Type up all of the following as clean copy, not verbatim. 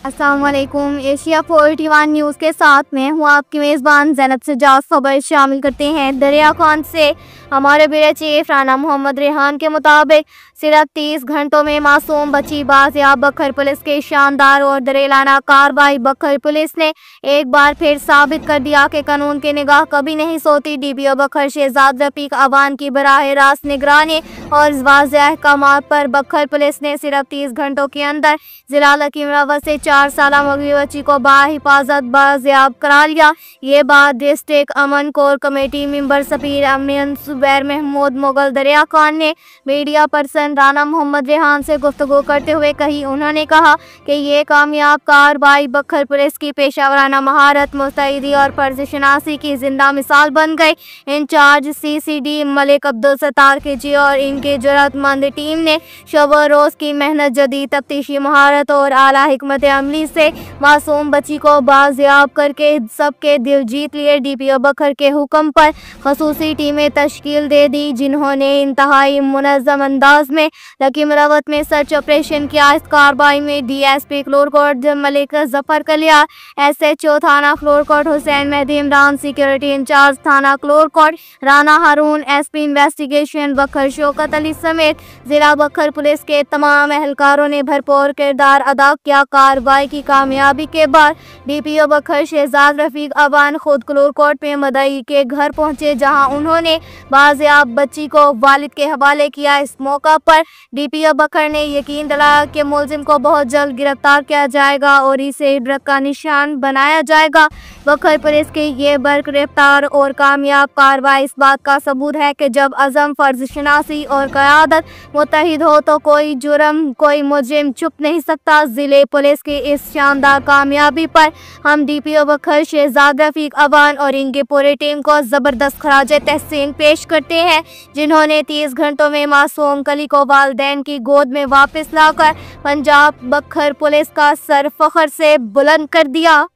अस्सलाम वालेकुम। Asia 41 news के साथ मैं हूँ आपकी मेज़बान ज़ैनब सजाद। खबर शामिल करते हैं। दरिया खान से हमारे ब्यूरो चीफ राना मोहम्मद रेहान के मुताबिक सिर्फ 30 घंटों में मासूम बची बाज़याब। बखर पुलिस की शानदार और दरेलाना कार्रवाई। बखर पुलिस ने एक बार फिर साबित कर दिया कि कानून की निगाह कभी नहीं सोती। DPO बखर शहजाद रफीक अवान की बराह रास्त निगरानी और वाज़ेह अहकामात पर बखर पुलिस ने सिर्फ 30 घंटों के अंदर जिला लकीमरावत से 4 साला मगवी बच्ची को बाहिफाजत बाज़याब करा लिया। ये बात डिस्ट्रिक्ट अमन कोर कमेटी मेंबर सफीर अमीन जुबैर महमूद मुगल दरिया खान ने मीडिया पर्सन राना मोहम्मद रेहान से गुफ्तगू करते हुए कही। उन्होंने कहा कि ये कामयाब कार्रवाई बखर पुलिस की पेशावराना महारत, मुस्तैदी और फर्ज शनासी की जिंदा मिसाल बन गई। In charge CCD Malik Abdul Sattar KG और इनके जरूरतमंद टीम ने शब रोज़ की मेहनत, जदीद तफ्तीशी महारत और आला हिकमत अमली से मासूम बच्ची को बाज़याब करके सबके दिल जीत लिए। DPO बखर के हुक्म पर खसूसी टीमें तश्कील दे दी, जिन्होंने इंतहाई मुनज़्ज़म अंदाज में लकीमरावत में सर्च ऑपरेशन किया। इस कार्रवाई में DSP क्लोरकोट मलिक जफर कलियार, SHO थाना क्लोरकोट हुसैन मेहदी इमरान, सिक्योरिटी इंचार्ज थाना क्लोरकोट राना हारून, SP इन्वेस्टिगेशन बखर शौकत अली समेत जिला बखर पुलिस के तमाम एहलकारों ने भरपूर किरदार अदा किया। कार्रवाई की कामयाबी के बाद DPO बखर शहजाद रफीक अवान खुद क्लोरकोट में मदई के घर पहुंचे, जहां उन्होंने बाज़याब बच्ची को वालिद के हवाले किया। इस मौका पर DPO बखर ने यकीन दिलाया कि मुलजिम को बहुत जल्द गिरफ्तार किया जाएगा और इसे इबरत का निशान बनाया जाएगा। बखर पुलिस की ये बरगिरफ्तार और कामयाब कार्रवाई इस बात का सबूत है कि जब अज़म, फर्ज शनासी और क़यादत मुत्तहिद हो तो कोई जुर्म, कोई मुजरिम चुप नहीं सकता। ज़िले पुलिस की इस शानदार कामयाबी पर हम DPO बखर शहजाद रफीक अवान और इनकी पूरी टीम को ज़बरदस्त खराज तहसीन पेश करते हैं, जिन्होंने 30 घंटों में मासूम कली को वालिदैन की गोद में वापस लाकर पंजाब बखर पुलिस का सर फख्र से बुलंद कर दिया।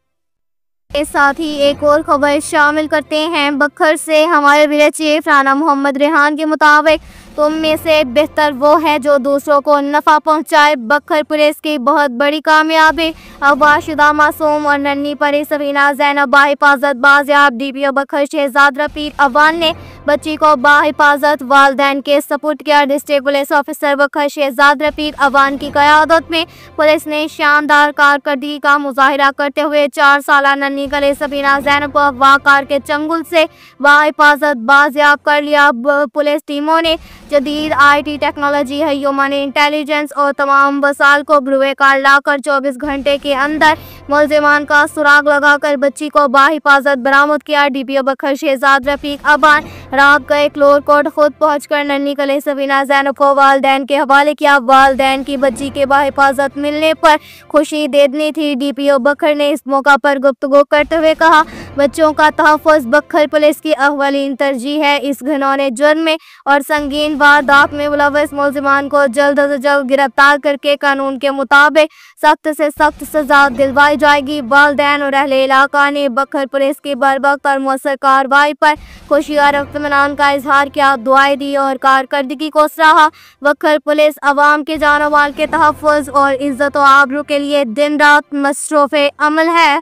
के साथ ही एक और खबर शामिल करते हैं। बखर से हमारे ब्यूरो चीफ राना मोहम्मद रेहान के मुताबिक तुम में से बेहतर वो है जो दूसरों को नफ़ा पहुंचाए। बखर पुलिस की बहुत बड़ी कामयाबी। अगवाशुदा मासूम और नन्ही परी सफीना ज़ैनब बाहिफाजत बाज़याब। DPO बखर शहजाद रफीक अवान ने बच्ची को बाहिफाजत वालिदैन के सपुर्द किया। डिस्ट्रिक्ट पुलिस ऑफिसर बखर शहजाद रफीक अवान की क़यादत में पुलिस ने शानदार कारकर्दगी का मुजाहिरा करते हुए 4 साला नन्ही कली सफीना ज़ैनब को अगवा कार के चंगुल से बाहिफाजत बाज़याब कर लिया। पुलिस टीमों ने जदीद IT टेक्नोलॉजी, ह्यूमन इंटेलिजेंस और तमाम वसाइल को ब्रुए कार लाकर 24 घंटे के अंदर मुलजिमान का सुराग लगाकर बच्ची को बाहिफाजत बरामद किया। DPO बखर शहजाद रफीक अवान रात गए क्लोरकोट खुद पहुंचकर नन्ही कली सफीना ज़ैनब को वालिदैन के हवाले किया। वालिदैन की बच्ची के बाहिफाजत मिलने पर खुशी दे दी थी। DPO बखर ने इस मौका पर गुफ्तगू करते हुए कहा, बच्चों का तहफ़्फ़ुज़ बखर पुलिस की अव्वलीन तरजीह है। इस घिनौने जुर्म में और संगीन वारदात में मुलव्वस मुलजिमान को जल्द से जल्द गिरफ्तार करके कानून के मुताबिक सख्त से सख्त सजा दिलवाई जाएगी। वालिदैन और अहले इलाका ने बखर पुलिस की बरवक्त और मौसर कार्रवाई पर खुशी और इत्मीनान का इजहार किया, दुआएं दी और कारकर्दगी को सराहा। बखर पुलिस अवाम के जान माल के तहफ़्फ़ुज़ और इज़्ज़त व आबरू के लिए दिन रात मसरूफ़ अमल है।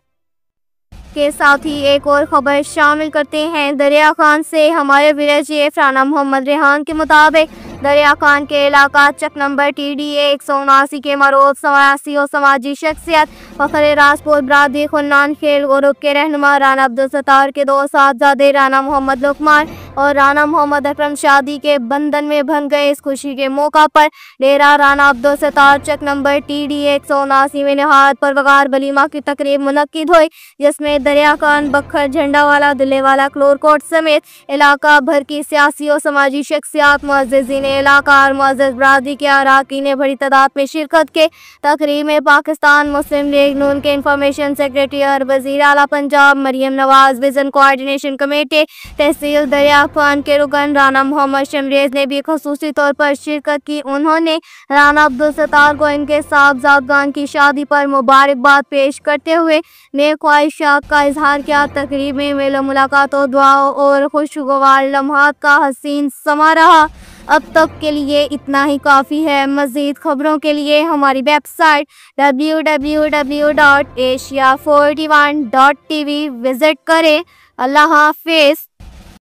के साथ ही एक और खबर शामिल करते हैं। दरिया खान से हमारे ब्यूरो चीफ राना मोहम्मद रेहान के मुताबिक दरिया खान के इलाका चक नंबर TDA 179 के मरोज सयासी और समाजी शख्सियत फखर राजपूत बरादरी खुन्नान खेल ग्रुप के रहनुमा राना अब्दुल सत्तार के 2 साहबजादे राना मोहम्मद लुकमान और राना मोहम्मद अकरम शादी के बंधन में बंध गए। इस खुशी के मौका पर डेरा राना अब्दुल सत्तार चक नंबर TDA 179 में नहायत परवकार वलीमा की तकरीब मुनक्किद हुई, जिसमें दरिया खान, बखर, झंडावाला, दिल्लीवाला, क्लोरकोट समेत इलाका भर की सियासी और समाजी शख्सियात, मुअज़्ज़िज़ीन इलाका और मुअज़्ज़ज़ बरादरी के अरकान ने बड़ी तादाद में शिरकत के। तकरीब में पाकिस्तान मुस्लिम लीग नून के इंफॉर्मेशन सेक्रेटरी और वज़ीर आला Punjab Maryam Nawaz, vision coordination committee तहसील दरिया खान के रुकन राना मोहम्मद शमरेज ने भी खसूसी तौर पर शिरकत की। उन्होंने राना अब्दुल सत्तार को इनके साहबजादगान की शादी पर मुबारकबाद पेश करते हुए नेक ख्वाहिशात का इजहार किया। तकरीब में मेल मुलाकात और दुआओं और खुशगवार लम्हात का हसीन समा रहा। اب تک کے لیے اتنا ہی کافی ہے۔ مزید خبروں کے لیے ہماری ویب سائٹ www.asia41.tv وزٹ کریں۔ اللہ حافظ۔